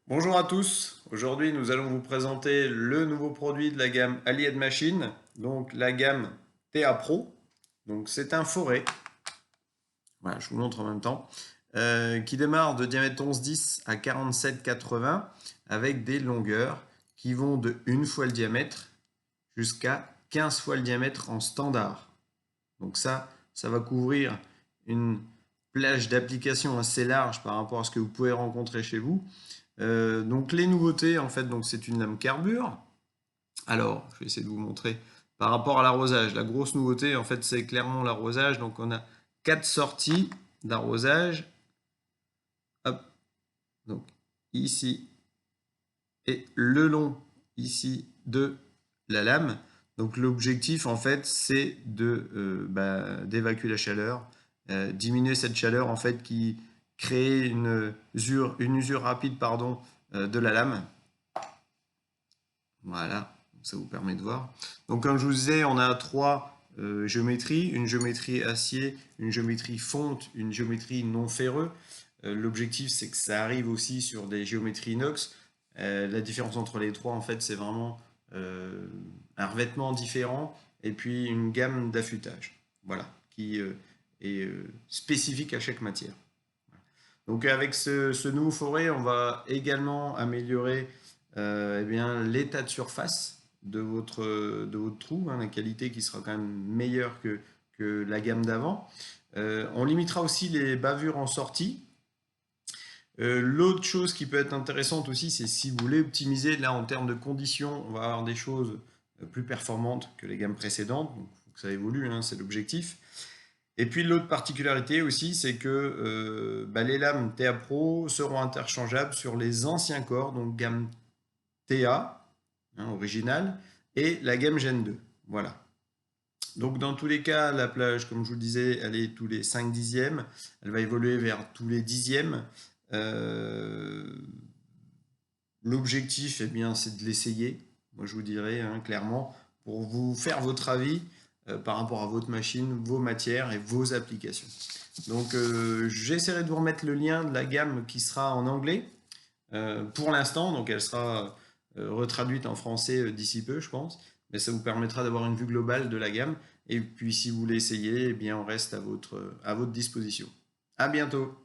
Bonjour à tous, aujourd'hui nous allons vous présenter le nouveau produit de la gamme Allied Machine, donc la gamme TA Pro. Donc c'est un forêt, voilà, je vous montre en même temps, qui démarre de diamètre 11,10 à 47,80 avec des longueurs qui vont de 1 fois le diamètre jusqu'à 15 fois le diamètre en standard. Donc ça va couvrir une plage d'application assez large par rapport à ce que vous pouvez rencontrer chez vous. Donc les nouveautés, en fait, donc c'est une lame carbure. Alors, je vais essayer de vous montrer par rapport à l'arrosage. La grosse nouveauté, en fait, c'est clairement l'arrosage. Donc on a 4 sorties d'arrosage. Hop, donc ici et le long ici de la lame. Donc l'objectif, en fait, c'est d'évacuer la chaleur, diminuer cette chaleur, en fait, qui crée une usure rapide, pardon, de la lame. Voilà, ça vous permet de voir. Donc comme je vous disais, on a trois géométries, une géométrie acier, une géométrie fonte, une géométrie non ferreux. L'objectif, c'est que ça arrive aussi sur des géométries inox. La différence entre les trois, en fait, c'est vraiment un revêtement différent et puis une gamme d'affûtage, voilà, qui est spécifique à chaque matière. Donc avec ce nouveau forêt, on va également améliorer eh bien, l'état de surface de votre trou, hein, la qualité qui sera quand même meilleure que la gamme d'avant. On limitera aussi les bavures en sortie. L'autre chose qui peut être intéressante aussi, c'est si vous voulez optimiser, là en termes de conditions, on va avoir des choses plus performantes que les gammes précédentes, donc faut que ça évolue, hein, c'est l'objectif. Et puis l'autre particularité aussi, c'est que les lames TA Pro seront interchangeables sur les anciens corps, donc gamme TA, hein, originale, et la gamme Gen 2. Voilà. Donc dans tous les cas, la plage, comme je vous le disais, elle est tous les 5 dixièmes. Elle va évoluer vers tous les dixièmes. Euh, L'objectif, eh bien, c'est de l'essayer. Moi, je vous dirais hein, clairement, pour vous faire votre avis par rapport à votre machine, vos matières et vos applications. Donc, j'essaierai de vous remettre le lien de la gamme qui sera en anglais pour l'instant. Donc, elle sera retraduite en français d'ici peu, je pense. Mais ça vous permettra d'avoir une vue globale de la gamme. Et puis, si vous voulez essayer, eh bien, on reste à votre disposition. À bientôt!